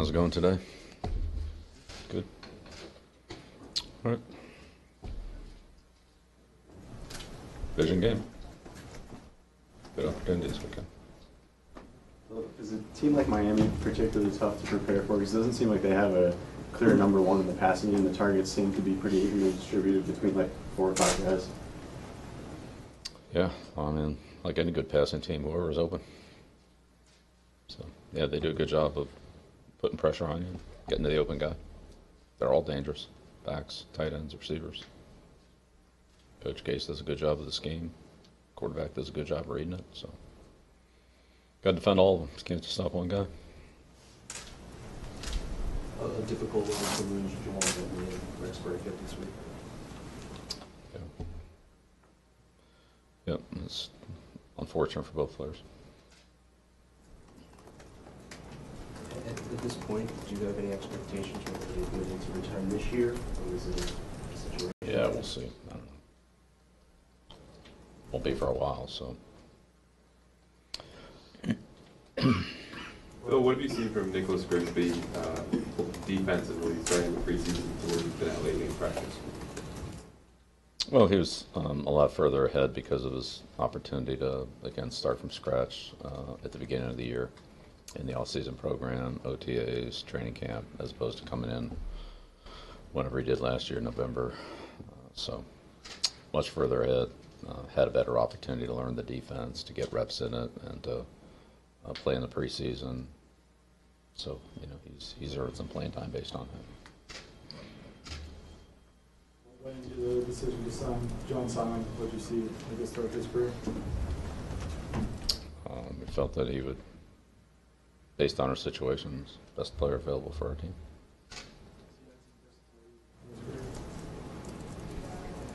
How's it going today? Good. All right. Vision game. Good opportunities, okay. Well, is a team like Miami particularly tough to prepare for? Because it doesn't seem like they have a clear number one in the passing game. The targets seem to be pretty evenly distributed between like 4 or 5 guys. Yeah, well, I mean, like any good passing team, whoever's open. So, yeah, they do a good job of putting pressure on you, getting to the open guy. They're all dangerous. Backs, tight ends, receivers. Coach Case does a good job of the scheme. Quarterback does a good job of reading it. So, got to defend all of them. Just can't just stop one guy. A difficult one to lose Jamal Bentley and Rex Burkhead this week. Yeah. Yep, it's unfortunate for both players. At this point, do you have any expectations for the ability to return this year, or is it a situation? Yeah, we'll see. I don't know. Won't be for a while, so. Well, what have you seen from Nicholas Grigsby defensively starting the preseason to where he's been out lately in practice? Well, he was a lot further ahead because of his opportunity to, again, start from scratch at the beginning of the year in the all-season program, OTAs, training camp, as opposed to coming in whenever he did last year in November. So much further ahead, had a better opportunity to learn the defense, to get reps in it, and to play in the preseason. So, you know, he's earned some playing time based on that. When you did the decision to sign John Simon, what did you see, I guess, throughout his career? We felt that he would, based on our situations, best player available for our team.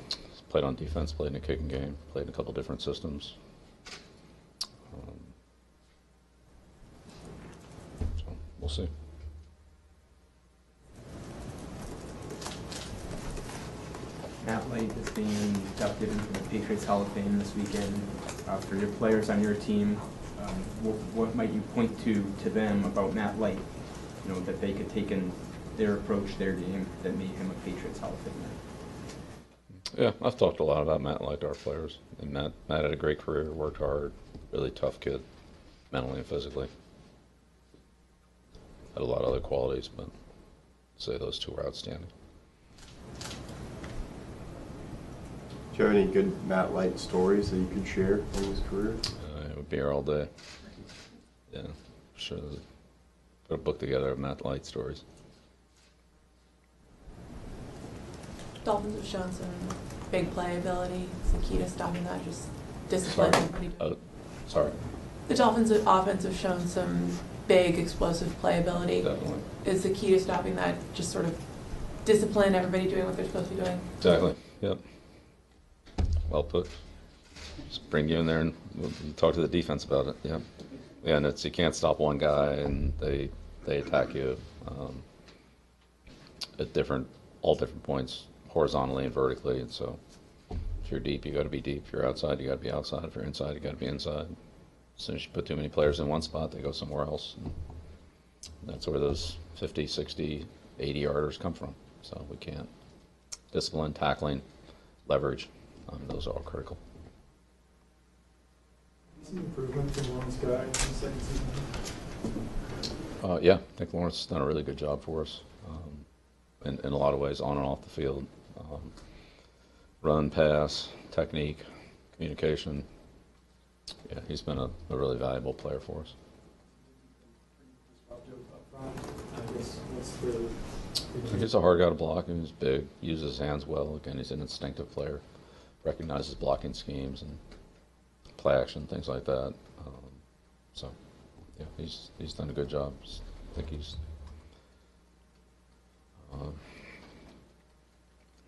He's played on defense, played in a kicking game, played in a couple different systems. So we'll see. Matt Light is being inducted into the Patriots Hall of Fame this weekend. For your players on your team, what might you point to them about Matt Light, you know, that they could take in their approach, their game, that made him a Patriots Hall of Famer? Yeah, I've talked a lot about Matt Light to our players. And Matt had a great career, worked hard, really tough kid, mentally and physically. Had a lot of other qualities, but I'd say those two were outstanding. Do you have any good Matt Light stories that you could share from his career? It would be here all day. Yeah, sure. Put a book together of Matt Light stories. Dolphins have shown some big playability. It's the key to stopping that, just discipline. Sorry. The Dolphins' offense have shown some big, explosive playability. Definitely. Is the key to stopping that just sort of discipline, everybody doing what they're supposed to be doing? Exactly. Yep. Well put. Just bring you in there and we'll talk to the defense about it. Yeah. Yeah, and it's, you can't stop one guy and they attack you at all different points, horizontally and vertically. And so if you're deep, you got to be deep. If you're outside, you got to be outside. If you're inside, you got to be inside. As soon as you put too many players in one spot, they go somewhere else. And that's where those 50, 60, 80-yarders come from. So we can't. Discipline, tackling, leverage, those are all critical. Some improvement from Lawrence Guy in the second season? Yeah, I think Lawrence has done a really good job for us in a lot of ways, on and off the field. Run, pass, technique, communication. Yeah, he's been a really valuable player for us. I think he's a hard guy to block, and he's big, uses his hands well. Again, he's an instinctive player, recognizes blocking schemes and play action, things like that. So, yeah, he's done a good job. I think he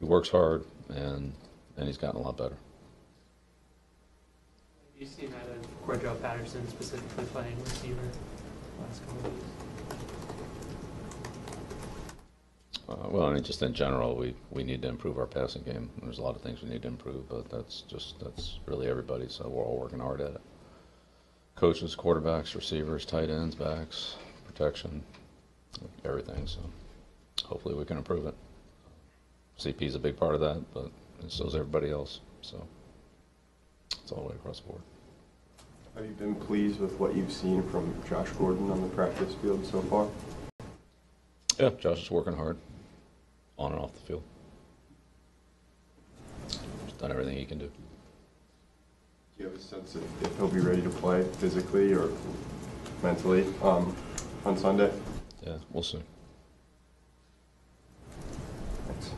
works hard, and he's gotten a lot better. Have you seen that of Cordell Patterson specifically playing receiver last couple of weeks? Well, I mean, just in general, we need to improve our passing game. There's a lot of things we need to improve, but that's really everybody, so we're all working hard at it. Coaches, quarterbacks, receivers, tight ends, backs, protection, everything. So hopefully we can improve it. CP's a big part of that, but so is everybody else. So it's all the way across the board. Have you been pleased with what you've seen from Josh Gordon on the practice field so far? Yeah, Josh is working hard, on and off the field. He's done everything he can do. Do you have a sense if he'll be ready to play physically or mentally on Sunday? Yeah, we'll see. Thanks.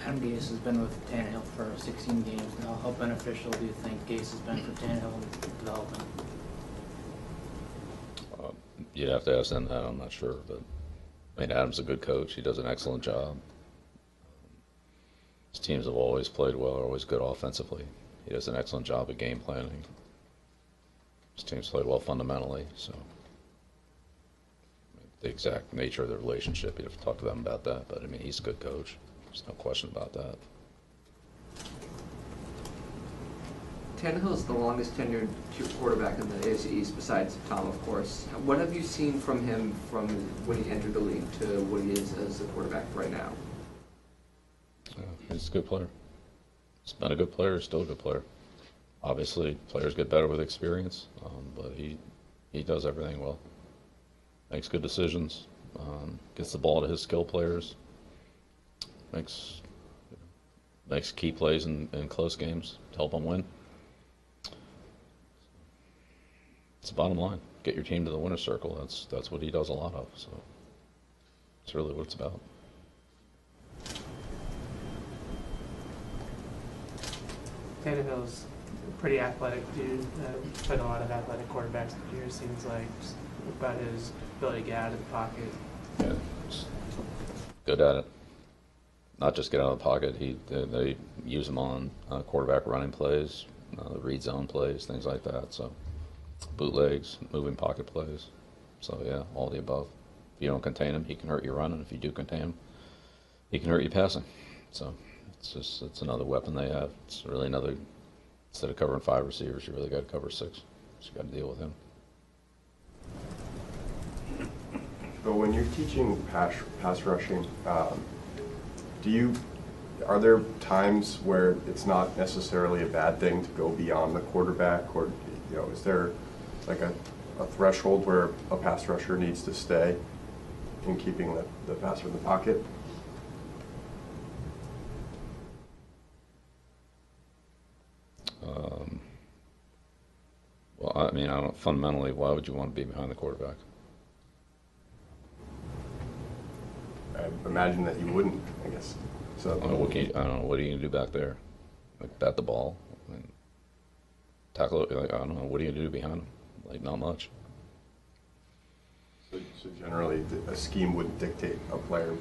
Adam Gase has been with Tannehill for 16 games now. How beneficial do you think Gase has been for Tannehill in development? You'd have to ask them that. I'm not sure, but I mean, Adam's a good coach. He does an excellent job. His teams have always played well, are always good offensively. He does an excellent job of game planning. His teams play well fundamentally, so the exact nature of the relationship, you'd have to talk to them about that. But I mean, he's a good coach. There's no question about that. Tannehill is the longest tenured quarterback in the AFC East, besides Tom, of course. What have you seen from him from when he entered the league to what he is as a quarterback right now? He's a good player. He's been a good player. He's still a good player. Obviously, players get better with experience, but he does everything well. Makes good decisions. Gets the ball to his skill players. Makes key plays in close games to help them win. It's the bottom line. Get your team to the winner's circle. That's what he does a lot of. So it's really what it's about. Tannehill's a pretty athletic dude. Played a lot of athletic quarterbacks this year. Seems like just about his ability to get out of the pocket. Yeah, just good at it. Not just get out of the pocket. They use him on quarterback running plays, read zone plays, things like that. So bootlegs, moving pocket plays. So yeah, all the above. If you don't contain him, he can hurt you running. If you do contain him, he can hurt you passing. So it's another weapon they have. It's really another. Instead of covering 5 receivers, you really got to cover 6. So you got to deal with him. So when you're teaching pass rushing, are there times where it's not necessarily a bad thing to go beyond the quarterback, or is there like a threshold where a pass rusher needs to stay in keeping the passer in the pocket? Well, I mean, I don't fundamentally. Why would you want to be behind the quarterback? I imagine that you wouldn't, I guess. So I don't know, what are you gonna do back there? Like bat the ball, tackle it. Like, I don't know. What are you gonna do behind him? Like not much. So generally, a scheme wouldn't dictate a player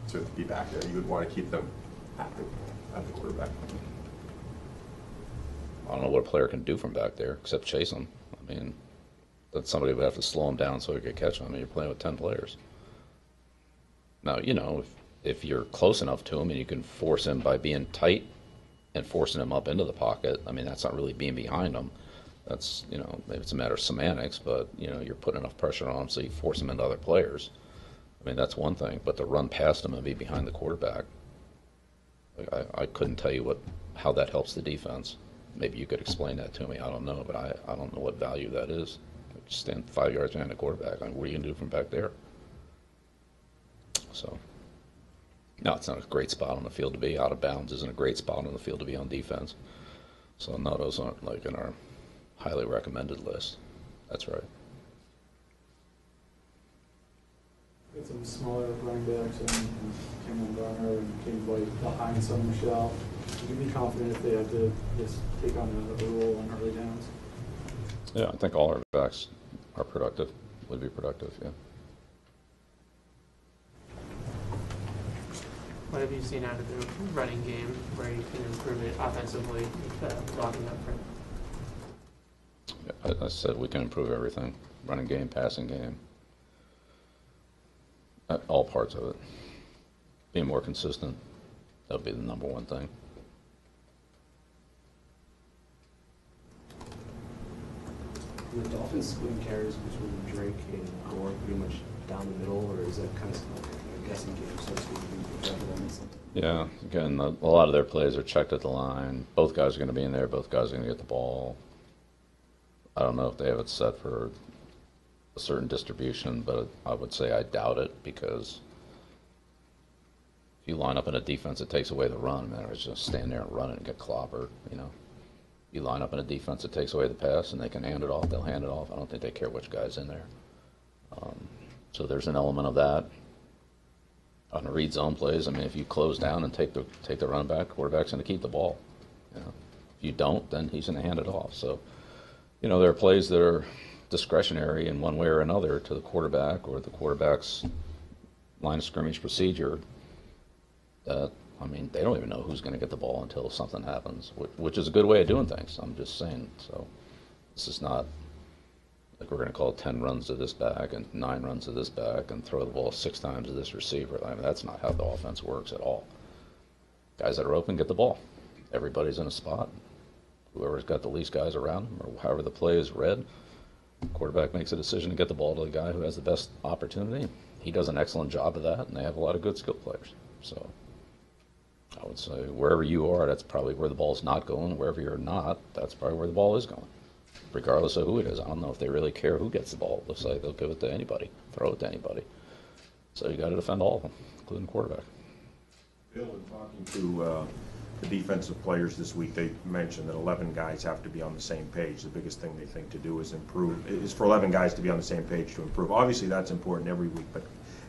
to be back there. You would want to keep them at the quarterback. I don't know what a player can do from back there except chase him. I mean, that somebody would have to slow him down so he could catch him. I mean, you're playing with 10 players. Now, if you're close enough to him and you can force him by being tight and forcing him up into the pocket, I mean, that's not really being behind him. That's, maybe it's a matter of semantics, but, you're putting enough pressure on him so you force him into other players. I mean, that's one thing, but to run past him and be behind the quarterback, I couldn't tell you how that helps the defense. Maybe you could explain that to me. I don't know, but I don't know what value that is. Just stand 5 yards behind the quarterback. I mean, what are you going to do from back there? So, no, it's not a great spot on the field to be. Out of bounds isn't a great spot on the field to be on defense. So, no, those aren't like in our highly recommended list. That's right. Got some smaller running backs and Cameron Garner and King White behind Sonny Michel. Would you be confident if they had to just take on a role on early downs? Yeah, I think all our backs are productive, would be productive, yeah. What have you seen out of the running game where you can improve it offensively with blocking up front? Yeah, I said we can improve everything. Running game, passing game. All parts of it. Being more consistent, that would be the number one thing. the Dolphins splitting carries between Drake and Gore pretty much down the middle, or is that kind of like a guessing game, so to speak? Yeah, again, a lot of their plays are checked at the line. Both guys are going to be in there. Both guys are going to get the ball. I don't know if they have it set for a certain distribution, but I would say I doubt it, because if you line up in a defense that takes away the run, man, it's just stand there and run it and get clobbered, you know. You line up in a defense that takes away the pass and they can hand it off, they'll hand it off. I don't think they care which guy's in there. So there's an element of that. On the read zone plays, I mean, if you close down and take the run back, quarterback's going to keep the ball. You know, if you don't, then he's going to hand it off. So, you know, there are plays that are discretionary in one way or another to the quarterback or the quarterback's line of scrimmage procedure. That, I mean, they don't even know who's going to get the ball until something happens, which is a good way of doing things. I'm just saying. So this is not like we're going to call 10 runs to this back and 9 runs to this back and throw the ball 6 times to this receiver. I mean, that's not how the offense works at all. Guys that are open get the ball. Everybody's in a spot. Whoever's got the least guys around them, or however the play is read, quarterback makes a decision to get the ball to the guy who has the best opportunity. He does an excellent job of that, and they have a lot of good skill players. So I would say wherever you are, that's probably where the ball's not going. Wherever you're not, that's probably where the ball is going, regardless of who it is. I don't know if they really care who gets the ball. It looks like they'll give it to anybody, throw it to anybody. So you got to defend all of them, including the quarterback. Bill, in talking to the defensive players this week, they mentioned that 11 guys have to be on the same page. The biggest thing they think to do is for 11 guys to be on the same page to improve. Obviously, that's important every week, but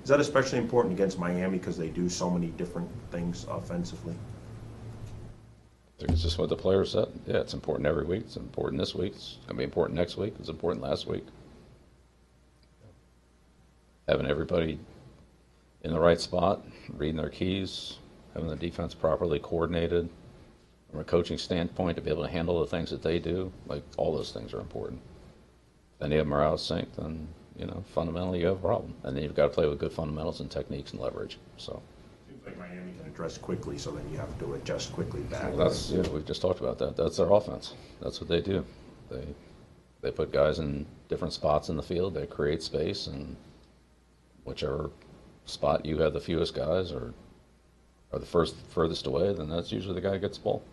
is that especially important against Miami because they do so many different things offensively? I think it's just what the players said. Yeah, it's important every week. It's important this week. It's going to be important next week. It's important last week. Having everybody in the right spot, reading their keys, having the defense properly coordinated from a coaching standpoint to be able to handle the things that they do, like all those things are important. If any of them are out of sync, then, you know, fundamentally you have a problem. And then you've got to play with good fundamentals and techniques and leverage. So. Seems like Miami can address quickly, so then you have to adjust quickly back. Well, we've just talked about that. That's their offense. That's what they do. They put guys in different spots in the field. They create space, and whichever spot you have the fewest guys or the furthest away, then that's usually the guy who gets the ball.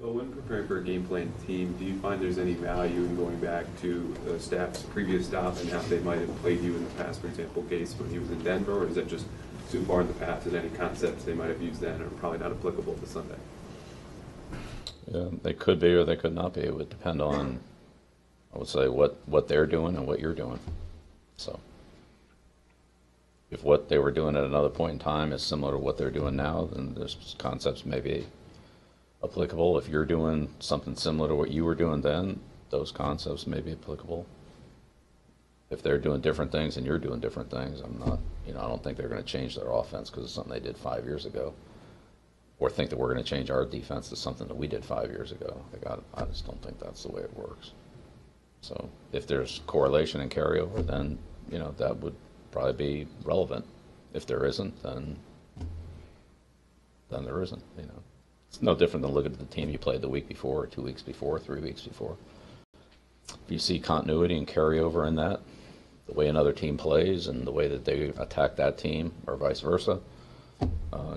Well, when preparing for a game plan team, do you find there's any value in going back to the staff's previous staff and how they might have played you in the past? For example, Gase when he was in Denver, or is that just too far in the past that any concepts they might have used then are probably not applicable to Sunday? Yeah, they could be or they could not be. It would depend on, I would say, what they're doing and what you're doing. So if what they were doing at another point in time is similar to what they're doing now, then those concepts may be applicable. If you're doing something similar to what you were doing then, those concepts may be applicable. If they're doing different things and you're doing different things, I don't think they're going to change their offense because it's something they did 5 years ago, or think that we're going to change our defense to something that we did 5 years ago. I just don't think that's the way it works. So if there's correlation and carryover, then, you know, that would probably be relevant. If there isn't, then there isn't, you know. It's no different than looking at the team you played the week before, or 2 weeks before, 3 weeks before. If you see continuity and carryover in that, the way another team plays and the way that they attack that team, or vice versa,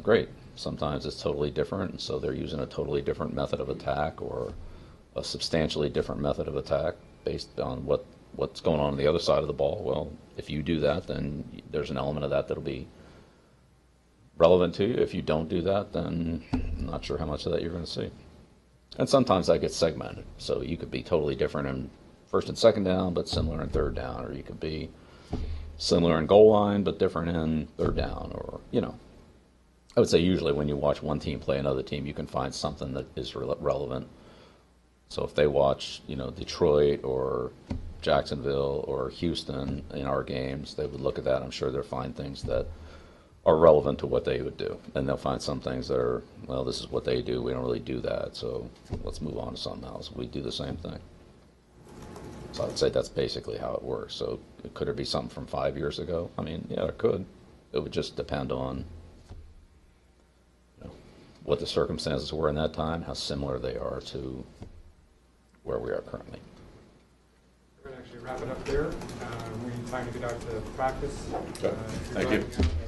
great. Sometimes it's totally different, and so they're using a totally different method of attack or a substantially different method of attack based on what's going on the other side of the ball. Well, if you do that, then there's an element of that that'll be relevant to you. If you don't do that, then I'm not sure how much of that you're going to see. And sometimes that gets segmented. So you could be totally different in first and second down, but similar in third down, or you could be similar in goal line, but different in third down, or, you know. I would say usually when you watch one team play another team, you can find something that is relevant. So if they watch, you know, Detroit or Jacksonville or Houston in our games, they would look at that. I'm sure they'll find things that are relevant to what they would do. And they'll find some things that are, well, this is what they do. We don't really do that, so let's move on to something else. We do the same thing. So I'd say that's basically how it works. So could it be something from 5 years ago? I mean, yeah, it could. It would just depend on, you know, what the circumstances were in that time, how similar they are to where we are currently. We're going to actually wrap it up there. We need time to get out to practice. Good. Thank you. Driving out.